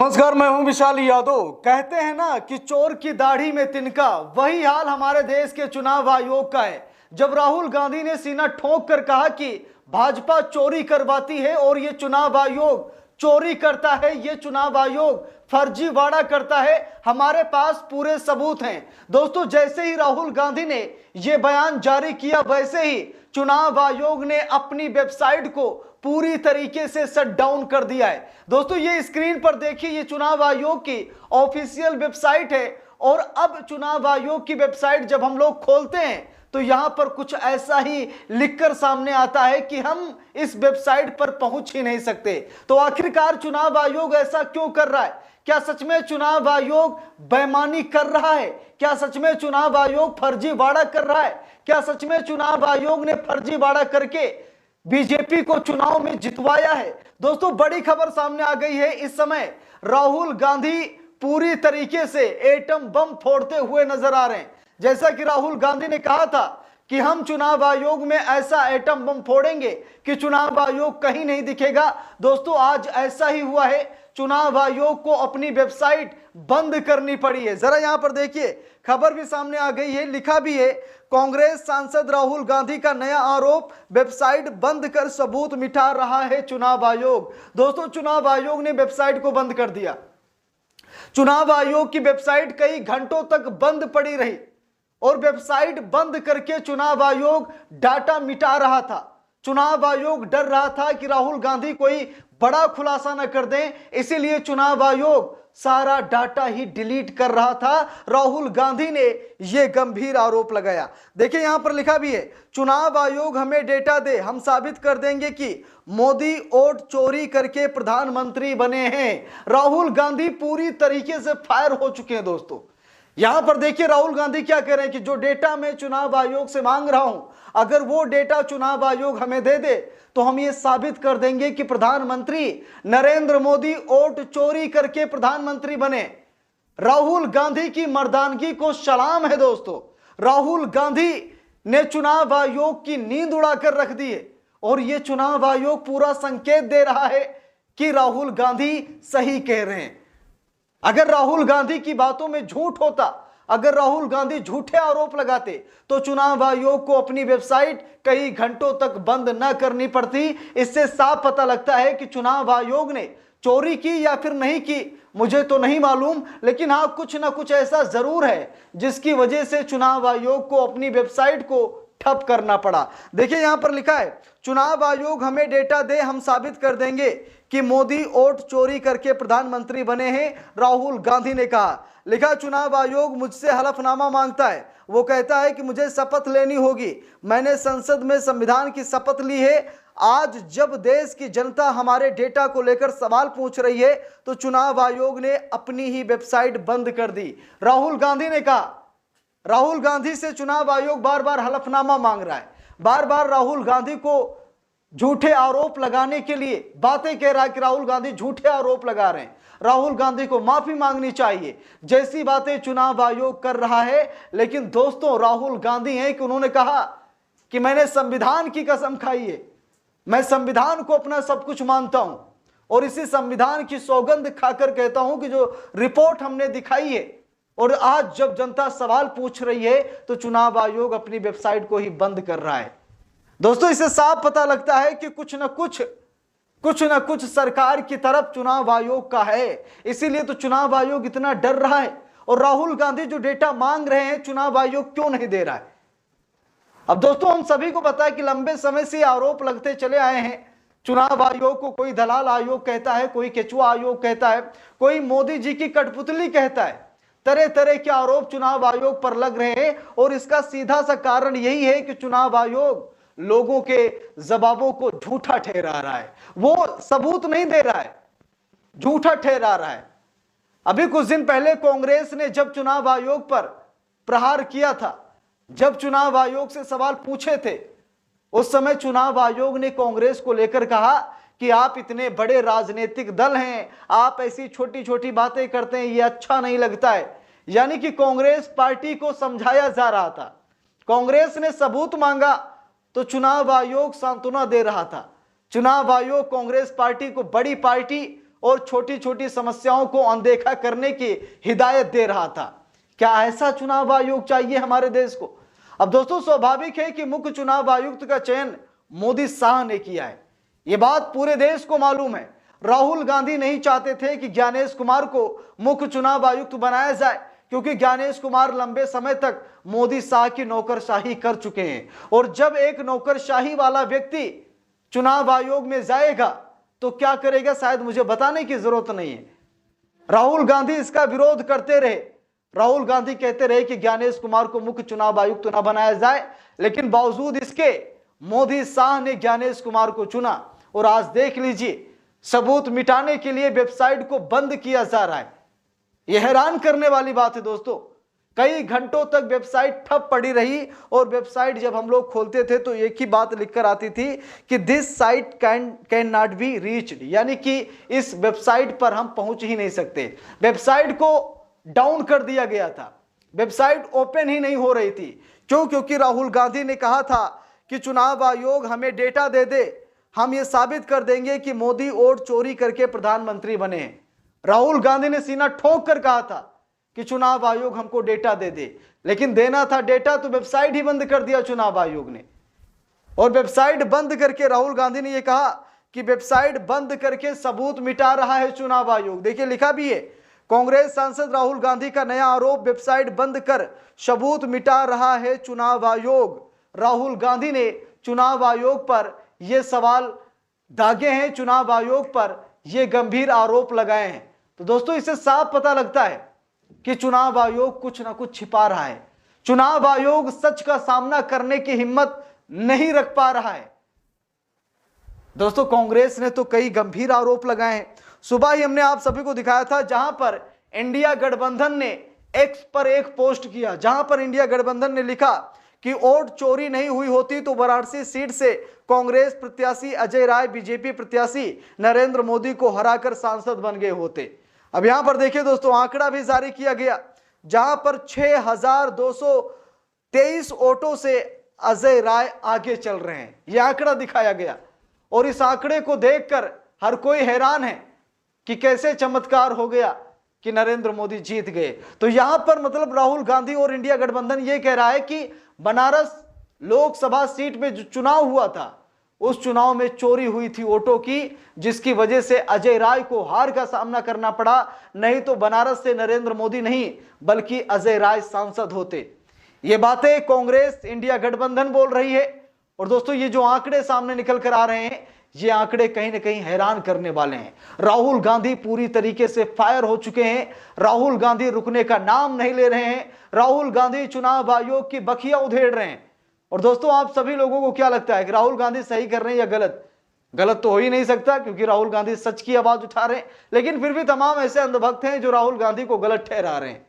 नमस्कार, मैं हूं विशाल यादव। कहते हैं ना कि चोर की दाढ़ी में तिनका, वही हाल हमारे देश के चुनाव आयोग का है। जब राहुल गांधी ने सीना ठोक कर कहा कि भाजपा चोरी करवाती है और ये चुनाव आयोग चोरी करता है, ये चुनाव आयोग फर्जीवाड़ा करता है, हमारे पास पूरे सबूत हैं। दोस्तों, जैसे ही राहुल गांधी ने ये बयान जारी किया, वैसे ही चुनाव आयोग ने अपनी वेबसाइट को पूरी तरीके से शट डाउन कर दिया है। दोस्तों, ये स्क्रीन पर देखिए, ये चुनाव आयोग की ऑफिशियल वेबसाइट है। और अब चुनाव आयोग की वेबसाइट जब हम लोग खोलते हैं तो यहां पर कुछ ऐसा ही लिखकर सामने आता है कि हम इस वेबसाइट पर पहुंच ही नहीं सकते। तो आखिरकार चुनाव आयोग ऐसा क्यों कर रहा है? क्या सच में चुनाव आयोग बेईमानी कर रहा है? क्या सच में चुनाव आयोग फर्जीवाड़ा कर रहा है? क्या सच में चुनाव आयोग ने फर्जीवाड़ा करके बीजेपी को चुनाव में जितवाया है? दोस्तों, बड़ी खबर सामने आ गई है। इस समय राहुल गांधी पूरी तरीके से एटम बम फोड़ते हुए नजर आ रहे हैं। जैसा कि राहुल गांधी ने कहा था कि हम चुनाव आयोग में ऐसा एटम बम फोड़ेंगे कि चुनाव आयोग कहीं नहीं दिखेगा। दोस्तों, आज ऐसा ही हुआ है। चुनाव आयोग को अपनी वेबसाइट बंद करनी पड़ी है। जरा यहां पर देखिए, खबर भी सामने आ गई है, लिखा भी है, कांग्रेस सांसद राहुल गांधी का नया आरोप, वेबसाइट बंद कर सबूत मिटा रहा है चुनाव आयोग। दोस्तों, चुनाव आयोग ने वेबसाइट को बंद कर दिया। चुनाव आयोग की वेबसाइट कई घंटों तक बंद पड़ी रही और वेबसाइट बंद करके चुनाव आयोग डाटा मिटा रहा था। चुनाव आयोग डर रहा था कि राहुल गांधी कोई बड़ा खुलासा न कर दें, इसीलिए चुनाव आयोग सारा डाटा ही डिलीट कर रहा था। राहुल गांधी ने यह गंभीर आरोप लगाया। देखिए, यहां पर लिखा भी है, चुनाव आयोग हमें डेटा दे, हम साबित कर देंगे कि मोदी वोट चोरी करके प्रधानमंत्री बने हैं। राहुल गांधी पूरी तरीके से फायर हो चुके हैं। दोस्तों, यहां पर देखिए राहुल गांधी क्या कह रहे हैं कि जो डेटा मैं चुनाव आयोग से मांग रहा हूं, अगर वो डेटा चुनाव आयोग हमें दे दे तो हम ये साबित कर देंगे कि प्रधानमंत्री नरेंद्र मोदी वोट चोरी करके प्रधानमंत्री बने। राहुल गांधी की मर्दानगी को सलाम है। दोस्तों, राहुल गांधी ने चुनाव आयोग की नींद उड़ाकर रख दी है और ये चुनाव आयोग पूरा संकेत दे रहा है कि राहुल गांधी सही कह रहे हैं। अगर राहुल गांधी की बातों में झूठ होता, अगर राहुल गांधी झूठे आरोप लगाते तो चुनाव आयोग को अपनी वेबसाइट कई घंटों तक बंद न करनी पड़ती। इससे साफ पता लगता है कि चुनाव आयोग ने चोरी की या फिर नहीं की, मुझे तो नहीं मालूम, लेकिन हाँ, कुछ ना कुछ ऐसा जरूर है जिसकी वजह से चुनाव आयोग को अपनी वेबसाइट को ठप करना पड़ा। देखिए, यहां पर लिखा है, चुनाव आयोग हमें डेटा दे, हम साबित कर देंगे कि मोदी वोट चोरी करके प्रधानमंत्री बने हैं, राहुल गांधी ने कहा। लिखा, चुनाव आयोग मुझसे हलफनामा मांगता है। वो कहता है कि मुझे शपथ लेनी होगी। मैंने संसद में संविधान की शपथ ली है। आज जब देश की जनता हमारे डेटा को लेकर सवाल पूछ रही है तो चुनाव आयोग ने अपनी ही वेबसाइट बंद कर दी। राहुल गांधी ने कहा, राहुल गांधी से चुनाव आयोग बार बार हलफनामा मांग रहा है, बार बार राहुल गांधी को झूठे आरोप लगाने के लिए बातें कह रहा है कि राहुल गांधी झूठे आरोप लगा रहे हैं, राहुल गांधी को माफी मांगनी चाहिए, जैसी बातें चुनाव आयोग कर रहा है। लेकिन दोस्तों, राहुल गांधी हैं कि उन्होंने कहा कि मैंने संविधान की कसम खाई है, मैं संविधान को अपना सब कुछ मानता हूं और इसी संविधान की सौगंध खाकर कहता हूं कि जो रिपोर्ट हमने दिखाई है और आज जब जनता सवाल पूछ रही है तो चुनाव आयोग अपनी वेबसाइट को ही बंद कर रहा है। दोस्तों, इससे साफ पता लगता है कि कुछ न कुछ सरकार की तरफ चुनाव आयोग का है। इसीलिए तो चुनाव आयोग इतना डर रहा है। और राहुल गांधी जो डेटा मांग रहे हैं, चुनाव आयोग क्यों नहीं दे रहा है? अब दोस्तों, हम सभी को पता है कि लंबे समय से आरोप लगते चले आए हैं। चुनाव आयोग को कोई दलाल आयोग कहता है, कोई केचुआ आयोग कहता है, कोई मोदी जी की कठपुतली कहता है। तरह तरह के आरोप चुनाव आयोग पर लग रहे हैं और इसका सीधा सा कारण यही है कि चुनाव आयोग लोगों के जवाबों को झूठा ठहरा रहा है, वो सबूत नहीं दे रहा है, झूठा ठहरा रहा है। अभी कुछ दिन पहले कांग्रेस ने जब चुनाव आयोग पर प्रहार किया था, जब चुनाव आयोग से सवाल पूछे थे, उस समय चुनाव आयोग ने कांग्रेस को लेकर कहा कि आप इतने बड़े राजनीतिक दल हैं, आप ऐसी छोटी छोटी बातें करते हैं, ये अच्छा नहीं लगता है। यानी कि कांग्रेस पार्टी को समझाया जा रहा था। कांग्रेस ने सबूत मांगा तो चुनाव आयोग सांत्वना दे रहा था। चुनाव आयोग कांग्रेस पार्टी को बड़ी पार्टी और छोटी छोटी समस्याओं को अनदेखा करने की हिदायत दे रहा था। क्या ऐसा चुनाव आयोग चाहिए हमारे देश को? अब दोस्तों, स्वाभाविक है कि मुख्य चुनाव आयुक्त का चयन मोदी शाह ने किया है। यह बात पूरे देश को मालूम है। राहुल गांधी नहीं चाहते थे कि ज्ञानेश कुमार को मुख्य चुनाव आयुक्त बनाया जाए, क्योंकि ज्ञानेश कुमार लंबे समय तक मोदी शाह की नौकरशाही कर चुके हैं। और जब एक नौकरशाही वाला व्यक्ति चुनाव आयोग में जाएगा तो क्या करेगा, शायद मुझे बताने की जरूरत नहीं है। राहुल गांधी इसका विरोध करते रहे। राहुल गांधी कहते रहे कि ज्ञानेश कुमार को मुख्य चुनाव आयुक्त न बनाया जाए, लेकिन बावजूद इसके मोदी शाह ने ज्ञानेश कुमार को चुना। और आज देख लीजिए, सबूत मिटाने के लिए वेबसाइट को बंद किया जा रहा है। यह हैरान करने वाली बात है दोस्तों। कई घंटों तक वेबसाइट ठप पड़ी रही और वेबसाइट जब हम लोग खोलते थे तो एक ही बात लिखकर आती थी कि this site can not be reached, यानी कि इस वेबसाइट पर हम पहुंच ही नहीं सकते। वेबसाइट को डाउन कर दिया गया था, वेबसाइट ओपन ही नहीं हो रही थी। क्यों? क्योंकि राहुल गांधी ने कहा था कि चुनाव आयोग हमें डेटा दे दे, हम ये साबित कर देंगे कि मोदी वोट चोरी करके प्रधानमंत्री बने हैं। राहुल गांधी ने सीना ठोक कर कहा था कि चुनाव आयोग हमको डेटा दे दे, लेकिन देना था डेटा तो वेबसाइट ही बंद कर दिया चुनाव आयोग ने। और वेबसाइट बंद करके राहुल गांधी ने यह कहा कि वेबसाइट बंद करके सबूत मिटा रहा है चुनाव आयोग। देखिए, लिखा भी है, कांग्रेस सांसद राहुल गांधी का नया आरोप, वेबसाइट बंद कर सबूत मिटा रहा है चुनाव आयोग। राहुल गांधी ने चुनाव आयोग पर यह सवाल दागे हैं, चुनाव आयोग पर यह गंभीर आरोप लगाए हैं। तो दोस्तों, इससे साफ पता लगता है कि चुनाव आयोग कुछ ना कुछ छिपा रहा है। चुनाव आयोग सच का सामना करने की हिम्मत नहीं रख पा रहा है। दोस्तों, कांग्रेस ने तो कई गंभीर आरोप लगाए हैं। सुबह ही हमने आप सभी को दिखाया था, जहां पर इंडिया गठबंधन ने एक्स पर एक पोस्ट किया, जहां पर इंडिया गठबंधन ने लिखा कि वोट चोरी नहीं हुई होती तो वाराणसी सीट से कांग्रेस प्रत्याशी अजय राय बीजेपी प्रत्याशी नरेंद्र मोदी को हराकर सांसद बन गए होते। अब यहां पर देखिए दोस्तों, आंकड़ा भी जारी किया गया, जहां पर 6223 वोटों से अजय राय आगे चल रहे हैं। यह आंकड़ा दिखाया गया और इस आंकड़े को देखकर हर कोई हैरान है कि कैसे चमत्कार हो गया कि नरेंद्र मोदी जीत गए। तो यहां पर मतलब राहुल गांधी और इंडिया गठबंधन यह कह रहा है कि बनारस लोकसभा सीट में जो चुनाव हुआ था, उस चुनाव में चोरी हुई थी वोटों की, जिसकी वजह से अजय राय को हार का सामना करना पड़ा। नहीं तो बनारस से नरेंद्र मोदी नहीं बल्कि अजय राय सांसद होते। ये बातें कांग्रेस इंडिया गठबंधन बोल रही है। और दोस्तों, ये जो आंकड़े सामने निकल कर आ रहे हैं, ये आंकड़े कहीं ना कहीं हैरान करने वाले हैं। राहुल गांधी पूरी तरीके से फायर हो चुके हैं। राहुल गांधी रुकने का नाम नहीं ले रहे हैं। राहुल गांधी चुनाव आयोग की बखिया उधेड़ रहे हैं। और दोस्तों, आप सभी लोगों को क्या लगता है कि राहुल गांधी सही कर रहे हैं या गलत? गलत तो हो ही नहीं सकता, क्योंकि राहुल गांधी सच की आवाज उठा रहे हैं। लेकिन फिर भी तमाम ऐसे अंधभक्त हैं जो राहुल गांधी को गलत ठहरा रहे हैं।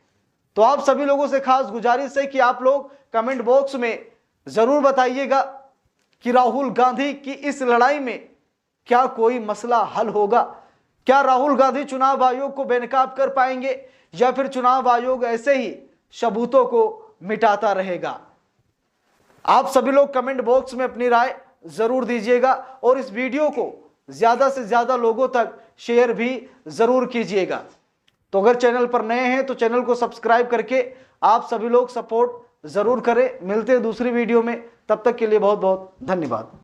तो आप सभी लोगों से खास गुजारिश है कि आप लोग कमेंट बॉक्स में जरूर बताइएगा कि राहुल गांधी की इस लड़ाई में क्या कोई मसला हल होगा? क्या राहुल गांधी चुनाव आयोग को बेनकाब कर पाएंगे, या फिर चुनाव आयोग ऐसे ही सबूतों को मिटाता रहेगा? आप सभी लोग कमेंट बॉक्स में अपनी राय जरूर दीजिएगा और इस वीडियो को ज्यादा से ज्यादा लोगों तक शेयर भी जरूर कीजिएगा। तो अगर चैनल पर नए हैं तो चैनल को सब्सक्राइब करके आप सभी लोग सपोर्ट जरूर करें। मिलते हैं दूसरी वीडियो में, तब तक के लिए बहुत बहुत धन्यवाद।